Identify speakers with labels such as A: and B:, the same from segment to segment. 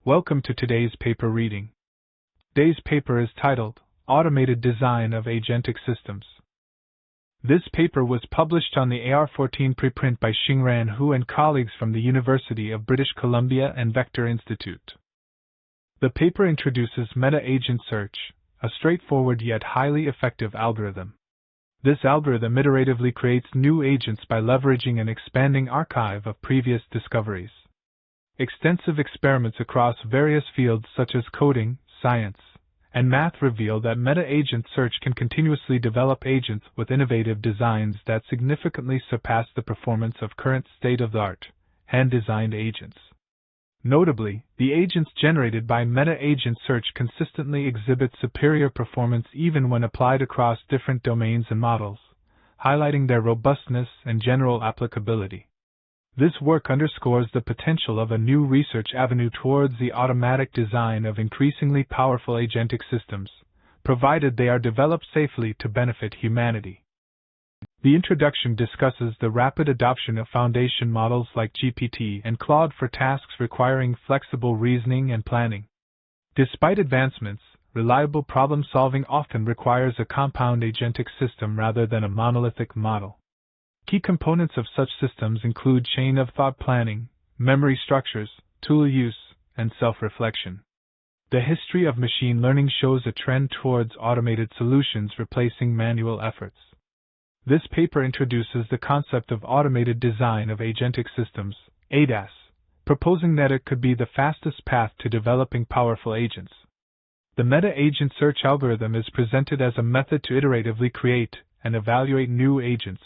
A: Welcome to today's paper reading. Today's paper is titled, Automated Design of Agentic Systems. This paper was published on the AR14 preprint by Shengran Hu and colleagues from the University of British Columbia and Vector Institute. The paper introduces meta-agent search, a straightforward yet highly effective algorithm. This algorithm iteratively creates new agents by leveraging an expanding archive of previous discoveries. Extensive experiments across various fields such as coding, science, and math reveal that meta-agent search can continuously develop agents with innovative designs that significantly surpass the performance of current state-of-the-art, hand-designed agents. Notably, the agents generated by meta-agent search consistently exhibit superior performance even when applied across different domains and models, highlighting their robustness and general applicability. This work underscores the potential of a new research avenue towards the automatic design of increasingly powerful agentic systems, provided they are developed safely to benefit humanity. The introduction discusses the rapid adoption of foundation models like GPT and Claude for tasks requiring flexible reasoning and planning. Despite advancements, reliable problem-solving often requires a compound agentic system rather than a monolithic model. Key components of such systems include chain-of-thought planning, memory structures, tool use, and self-reflection. The history of machine learning shows a trend towards automated solutions replacing manual efforts. This paper introduces the concept of automated design of agentic systems, ADAS, proposing that it could be the fastest path to developing powerful agents. The meta-agent search algorithm is presented as a method to iteratively create and evaluate new agents,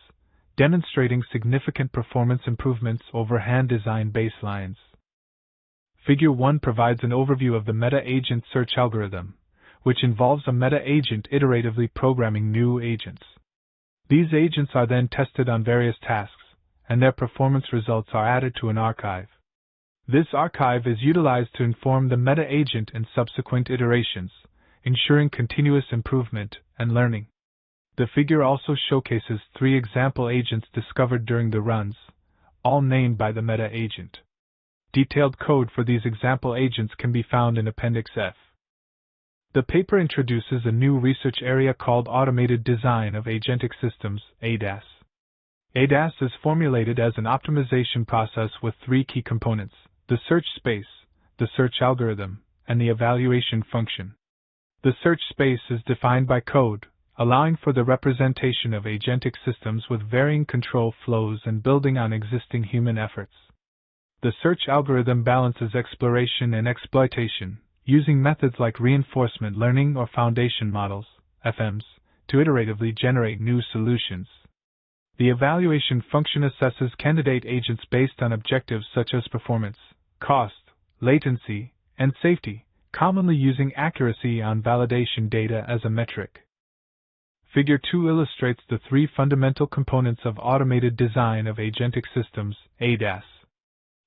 A: demonstrating significant performance improvements over hand-designed baselines. Figure 1 provides an overview of the meta-agent search algorithm, which involves a meta-agent iteratively programming new agents. These agents are then tested on various tasks, and their performance results are added to an archive. This archive is utilized to inform the meta-agent in subsequent iterations, ensuring continuous improvement and learning. The figure also showcases 3 example agents discovered during the runs, all named by the meta-agent. Detailed code for these example agents can be found in Appendix F. The paper introduces a new research area called Automated Design of Agentic Systems, ADAS. ADAS is formulated as an optimization process with 3 key components: the search space, the search algorithm, and the evaluation function. The search space is defined by code, allowing for the representation of agentic systems with varying control flows and building on existing human efforts. The search algorithm balances exploration and exploitation, using methods like reinforcement learning or foundation models, FMs, to iteratively generate new solutions. The evaluation function assesses candidate agents based on objectives such as performance, cost, latency, and safety, commonly using accuracy on validation data as a metric. Figure 2 illustrates the 3 fundamental components of automated design of agentic systems, ADAS.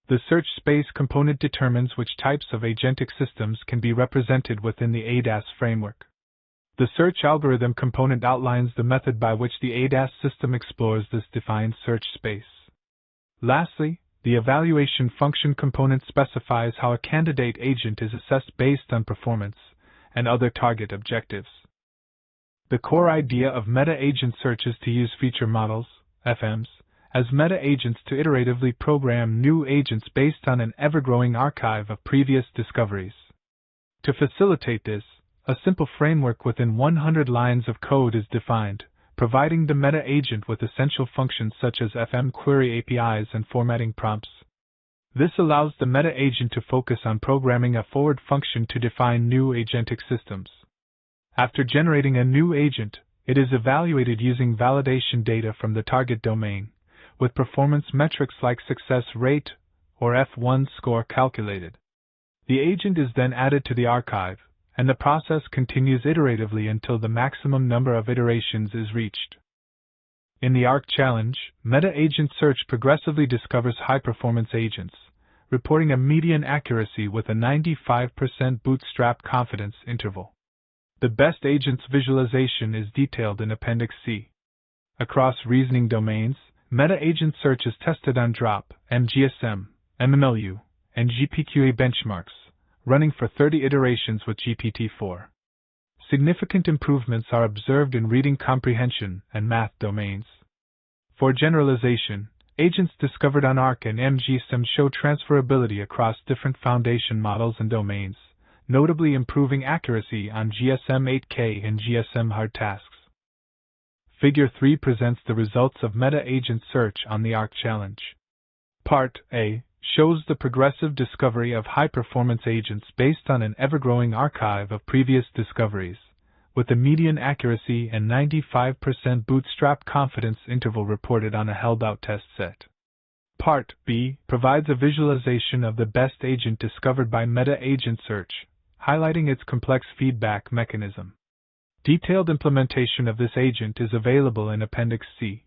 A: The search space component determines which types of agentic systems can be represented within the ADAS framework. The search algorithm component outlines the method by which the ADAS system explores this defined search space. Lastly, the evaluation function component specifies how a candidate agent is assessed based on performance and other target objectives. The core idea of meta-agent search is to use feature models, FMs, as meta-agents to iteratively program new agents based on an ever-growing archive of previous discoveries. To facilitate this, a simple framework within 100 lines of code is defined, providing the meta-agent with essential functions such as FM query APIs and formatting prompts. This allows the meta-agent to focus on programming a forward function to define new agentic systems. After generating a new agent, it is evaluated using validation data from the target domain, with performance metrics like success rate or F1 score calculated. The agent is then added to the archive, and the process continues iteratively until the maximum number of iterations is reached. In the ARC challenge, meta-agent search progressively discovers high-performance agents, reporting a median accuracy with a 95% bootstrap confidence interval. The best agents visualization is detailed in Appendix C. Across reasoning domains, meta-agent search is tested on DROP, MGSM, MMLU, and GPQA benchmarks, running for 30 iterations with GPT-4. Significant improvements are observed in reading comprehension and math domains. For generalization, agents discovered on ARC and MGSIM show transferability across different foundation models and domains, notably improving accuracy on GSM-8K and GSM-hard tasks. Figure 3 presents the results of meta-agent search on the ARC challenge. Part A shows the progressive discovery of high-performance agents based on an ever-growing archive of previous discoveries, with a median accuracy and 95% bootstrap confidence interval reported on a held-out test set. Part B provides a visualization of the best agent discovered by meta-agent search, highlighting its complex feedback mechanism. Detailed implementation of this agent is available in Appendix C.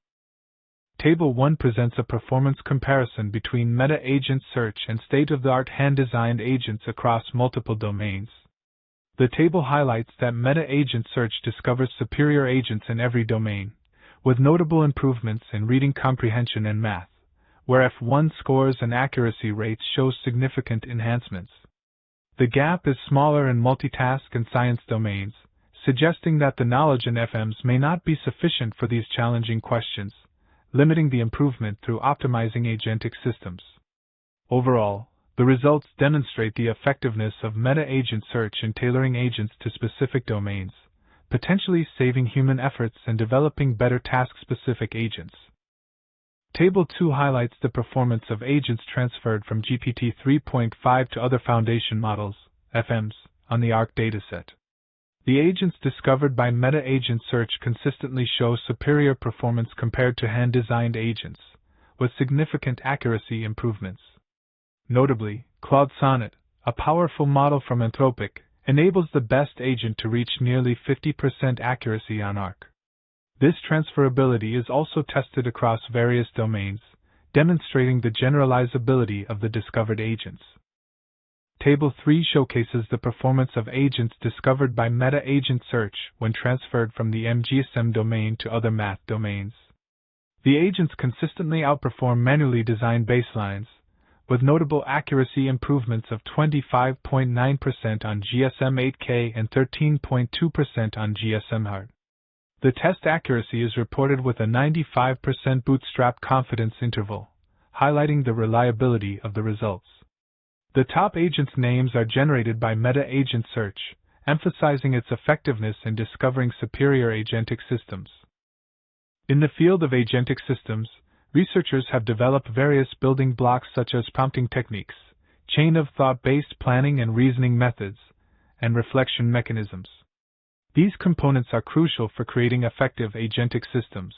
A: Table 1 presents a performance comparison between meta-agent search and state-of-the-art hand-designed agents across multiple domains. The table highlights that meta-agent search discovers superior agents in every domain, with notable improvements in reading comprehension and math, where F1 scores and accuracy rates show significant enhancements. The gap is smaller in multitask and science domains, suggesting that the knowledge in FMs may not be sufficient for these challenging questions, limiting the improvement through optimizing agentic systems. Overall, the results demonstrate the effectiveness of meta-agent search in tailoring agents to specific domains, potentially saving human efforts and developing better task-specific agents. Table 2 highlights the performance of agents transferred from GPT 3.5 to other foundation models, FMs, on the ARC dataset. The agents discovered by meta-agent search consistently show superior performance compared to hand-designed agents, with significant accuracy improvements. Notably, Claude Sonnet, a powerful model from Anthropic, enables the best agent to reach nearly 50% accuracy on ARC. This transferability is also tested across various domains, demonstrating the generalizability of the discovered agents. Table 3 showcases the performance of agents discovered by meta-agent search when transferred from the MGSIM domain to other math domains. The agents consistently outperform manually designed baselines, with notable accuracy improvements of 25.9% on GSM-8K and 13.2% on GSM-hard. The test accuracy is reported with a 95% bootstrap confidence interval, highlighting the reliability of the results. The top agents' names are generated by meta-agent search, emphasizing its effectiveness in discovering superior agentic systems. In the field of agentic systems, researchers have developed various building blocks such as prompting techniques, chain-of-thought-based planning and reasoning methods, and reflection mechanisms. These components are crucial for creating effective agentic systems.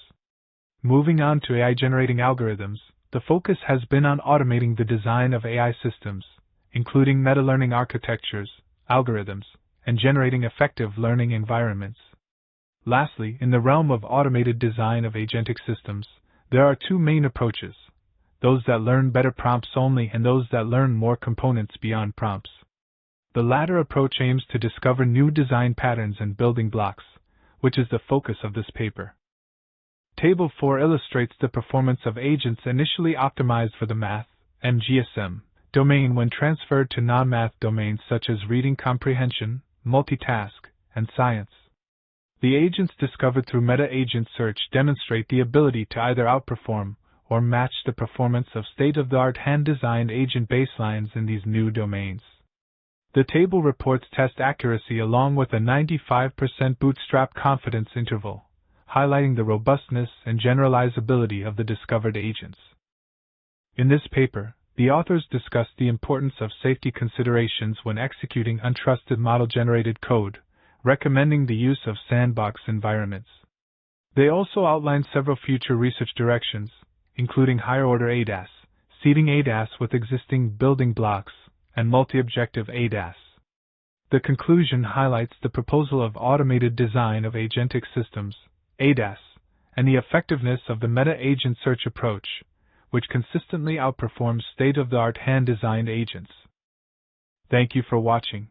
A: Moving on to AI-generating algorithms, the focus has been on automating the design of AI systems, including meta-learning architectures, algorithms, and generating effective learning environments. Lastly, in the realm of automated design of agentic systems, there are two main approaches: those that learn better prompts only and those that learn more components beyond prompts. The latter approach aims to discover new design patterns and building blocks, which is the focus of this paper. Table 4 illustrates the performance of agents initially optimized for the math, MGSM, domain when transferred to non-math domains such as reading comprehension, multitask, and science. The agents discovered through meta-agent search demonstrate the ability to either outperform or match the performance of state-of-the-art hand-designed agent baselines in these new domains. The table reports test accuracy along with a 95% bootstrap confidence interval, highlighting the robustness and generalizability of the discovered agents. In this paper, the authors discuss the importance of safety considerations when executing untrusted model-generated code, recommending the use of sandbox environments. They also outline several future research directions, including higher-order ADAS, seeding ADAS with existing building blocks, and multi-objective ADAS. The conclusion highlights the proposal of automated design of agentic systems, ADAS, and the effectiveness of the meta-agent search approach, which consistently outperforms state-of-the-art hand-designed agents. Thank you for watching.